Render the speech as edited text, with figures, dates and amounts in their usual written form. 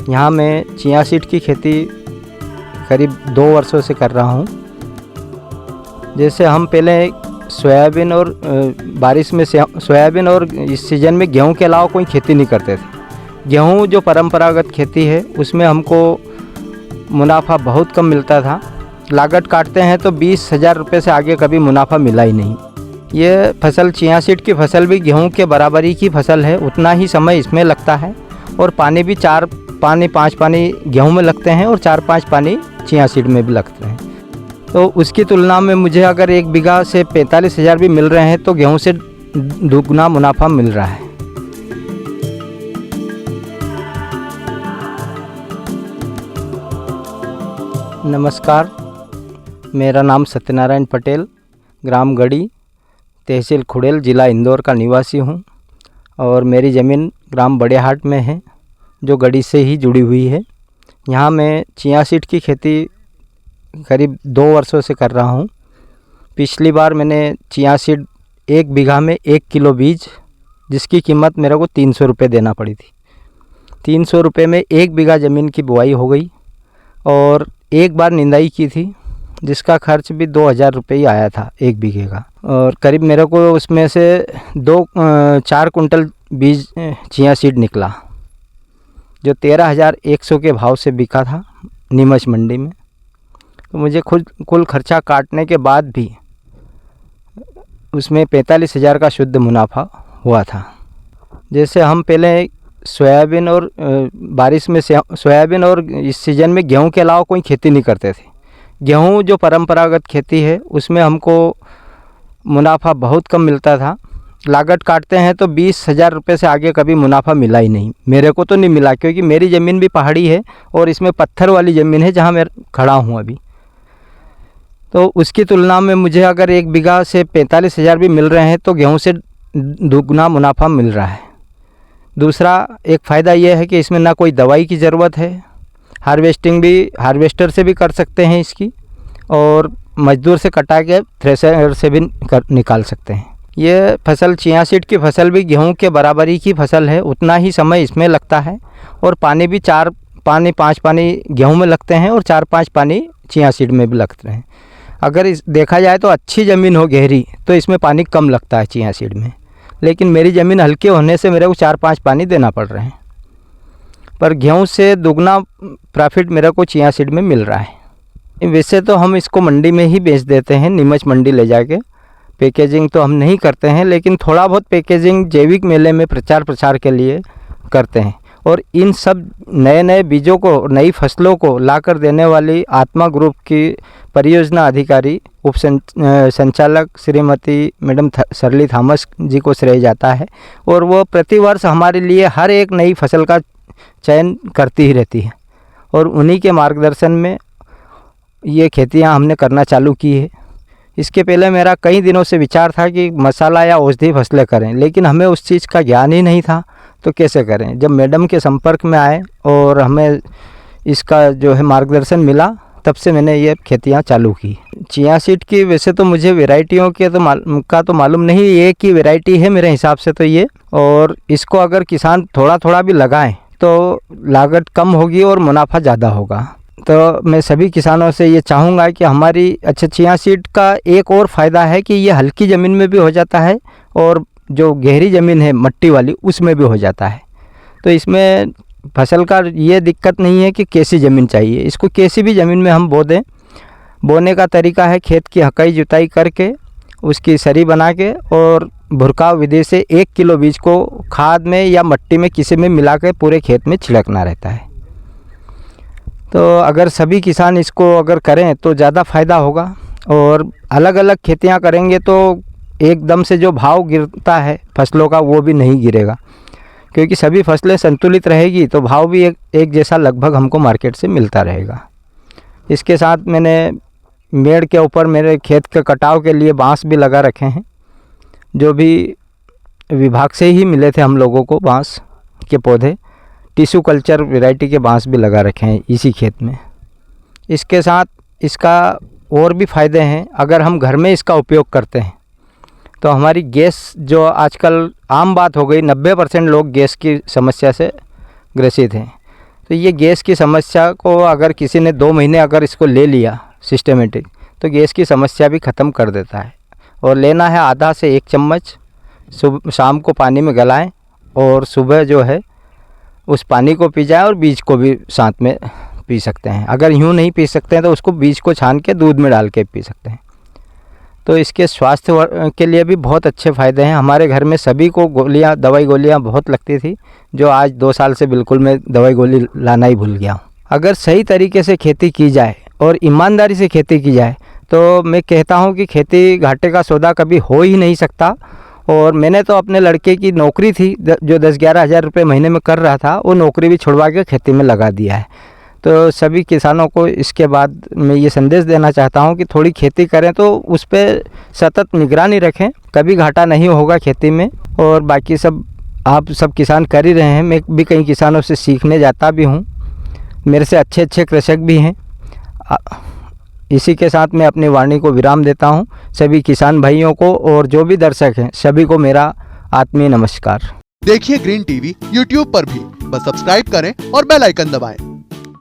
यहाँ मैं chia seed की खेती करीब 2 वर्षों से कर रहा हूँ। जैसे हम पहले सोयाबीन और बारिश में सोयाबीन और इस सीज़न में गेहूँ के अलावा कोई खेती नहीं करते थे। गेहूँ जो परंपरागत खेती है उसमें हमको मुनाफा बहुत कम मिलता था। लागत काटते हैं तो 20,000 रुपये से आगे कभी मुनाफा मिला ही नहीं। ये फसल चिया सीड की फसल भी गेहूँ के बराबरी की फसल है, उतना ही समय इसमें लगता है और पानी भी 5 पानी गेहूँ में लगते हैं और 4-5 पानी चिया सीड में भी लगते हैं। तो उसकी तुलना में मुझे अगर 1 बीघा से 45,000 भी मिल रहे हैं तो गेहूँ से दुगना मुनाफा मिल रहा है। नमस्कार, मेरा नाम सत्यनारायण पटेल, ग्राम गढ़ी, तहसील खुड़ेल, ज़िला इंदौर का निवासी हूँ और मेरी ज़मीन ग्राम बड़ेहाट में है जो गढ़ी से ही जुड़ी हुई है। यहाँ मैं चिया सीड की खेती करीब 2 वर्षों से कर रहा हूँ। पिछली बार मैंने चिया सीड 1 बीघा में 1 किलो बीज, जिसकी कीमत मेरे को 300 रुपये देना पड़ी थी। 300 रुपये में 1 बीघा ज़मीन की बुआई हो गई और एक बार निंदाई की थी, जिसका खर्च भी 2,000 रुपये ही आया था 1 बीघे का। और करीब मेरे को उसमें से 4 कुंटल बीज चिया सीड निकला, जो 13,100 के भाव से बिका था नीमच मंडी में। तो मुझे कुल खर्चा काटने के बाद भी उसमें 45,000 का शुद्ध मुनाफा हुआ था। जैसे हम पहले सोयाबीन और बारिश में सोयाबीन और इस सीज़न में गेहूं के अलावा कोई खेती नहीं करते थे। गेहूं जो परंपरागत खेती है उसमें हमको मुनाफा बहुत कम मिलता था। लागत काटते हैं तो 20,000 रुपये से आगे कभी मुनाफा मिला ही नहीं। मेरे को तो नहीं मिला, क्योंकि मेरी ज़मीन भी पहाड़ी है और इसमें पत्थर वाली ज़मीन है जहाँ मैं खड़ा हूँ अभी। तो उसकी तुलना में मुझे अगर 1 बीघा से 45,000 भी मिल रहे हैं तो गेहूं से दुगना मुनाफा मिल रहा है। दूसरा एक फ़ायदा ये है कि इसमें ना कोई दवाई की ज़रूरत है, हार्वेस्टिंग भी हार्वेस्टर से भी कर सकते हैं इसकी, और मजदूर से कटा के थ्रेशर से भी निकाल सकते हैं। ये फसल चिया सीड की फसल भी गेहूं के बराबरी की फसल है, उतना ही समय इसमें लगता है और पानी भी 5 पानी गेहूं में लगते हैं और 4-5 पानी चिया सीड में भी लगते हैं। अगर देखा जाए तो अच्छी ज़मीन हो गहरी तो इसमें पानी कम लगता है चिया सीड में, लेकिन मेरी ज़मीन हल्की होने से मेरे को 4-5 पानी देना पड़ रहे हैं। पर गेहूं से दुगना प्रॉफिट मेरे को चिया सीड में मिल रहा है। वैसे तो हम इसको मंडी में ही बेच देते हैं, नीमच मंडी ले जाके। पैकेजिंग तो हम नहीं करते हैं, लेकिन थोड़ा बहुत पैकेजिंग जैविक मेले में प्रचार के लिए करते हैं। और इन सब नए बीजों को, नई फसलों को लाकर देने वाली आत्मा ग्रुप की परियोजना अधिकारी उप संचालक श्रीमती मैडम सरली थॉमस जी को श्रेय जाता है। और वो प्रतिवर्ष हमारे लिए हर एक नई फसल का चयन करती ही रहती है और उन्हीं के मार्गदर्शन में ये खेतियाँ हमने करना चालू की है। इसके पहले मेरा कई दिनों से विचार था कि मसाला या औषधि फसलें करें, लेकिन हमें उस चीज़ का ज्ञान ही नहीं था, तो कैसे करें। जब मैडम के संपर्क में आए और हमें इसका जो है मार्गदर्शन मिला, तब से मैंने ये खेतियाँ चालू की। चिया सीड की वैसे तो मुझे वैरायटियों के तो मालूम नहीं, एक ही वैरायटी है मेरे हिसाब से तो ये। और इसको अगर किसान थोड़ा भी लगाएं तो लागत कम होगी और मुनाफा ज़्यादा होगा। तो मैं सभी किसानों से ये चाहूँगा कि हमारी चिया सीड का एक और फ़ायदा है कि ये हल्की ज़मीन में भी हो जाता है और जो गहरी ज़मीन है मट्टी वाली उसमें भी हो जाता है। तो इसमें फसल का ये दिक्कत नहीं है कि कैसी ज़मीन चाहिए, इसको कैसी भी ज़मीन में हम बो दें। बोने का तरीका है खेत की हकाई जुताई करके उसकी सरी बना के और भुरकाव विधि से 1 किलो बीज को खाद में या मट्टी में किसी में मिला के पूरे खेत में छिड़कना रहता है। तो अगर सभी किसान इसको अगर करें तो ज़्यादा फ़ायदा होगा। और अलग अलग खेतियां करेंगे तो एकदम से जो भाव गिरता है फसलों का वो भी नहीं गिरेगा, क्योंकि सभी फसलें संतुलित रहेगी तो भाव भी एक जैसा लगभग हमको मार्केट से मिलता रहेगा। इसके साथ मैंने मेड़ के ऊपर मेरे खेत के कटाव के लिए बांस भी लगा रखे हैं, जो भी विभाग से ही मिले थे हम लोगों को। बांस के पौधे टिश्यू कल्चर वैरायटी के बांस भी लगा रखे हैं इसी खेत में। इसके साथ इसका और भी फ़ायदे हैं। अगर हम घर में इसका उपयोग करते हैं तो हमारी गैस, जो आजकल आम बात हो गई, 90% लोग गैस की समस्या से ग्रसित हैं। तो ये गैस की समस्या को अगर किसी ने 2 महीने अगर इसको ले लिया सिस्टमेटिक, तो गैस की समस्या भी ख़त्म कर देता है। और लेना है आधा से 1 चम्मच, शाम को पानी में गलाएं और सुबह जो है उस पानी को पी जाए और बीज को भी साथ में पी सकते हैं। अगर यूँ नहीं पी सकते हैं तो उसको बीज को छान के दूध में डाल के पी सकते हैं। तो इसके स्वास्थ्य के लिए भी बहुत अच्छे फ़ायदे हैं। हमारे घर में सभी को दवाई गोलियाँ बहुत लगती थी, जो आज 2 साल से बिल्कुल मैं दवाई गोली लाना ही भूल गया हूँ। अगर सही तरीके से खेती की जाए और ईमानदारी से खेती की जाए तो मैं कहता हूँ कि खेती घाटे का सौदा कभी हो ही नहीं सकता। और मैंने तो अपने लड़के की नौकरी थी जो 10-11 हज़ार रुपये महीने में कर रहा था, वो नौकरी भी छुड़वा के खेती में लगा दिया है। तो सभी किसानों को इसके बाद मैं ये संदेश देना चाहता हूँ कि थोड़ी खेती करें तो उस पर सतत निगरानी रखें, कभी घाटा नहीं होगा खेती में। और बाकी सब आप सब किसान कर ही रहे हैं, मैं भी कई किसानों से सीखने जाता भी हूँ, मेरे से अच्छे अच्छे कृषक भी हैं। इसी के साथ मैं अपनी वाणी को विराम देता हूँ। सभी किसान भाइयों को और जो भी दर्शक हैं सभी को मेरा आत्मीय नमस्कार। देखिए ग्रीन टीवी यूट्यूब पर भी, बस सब्सक्राइब करें और बेल आइकन दबाएं।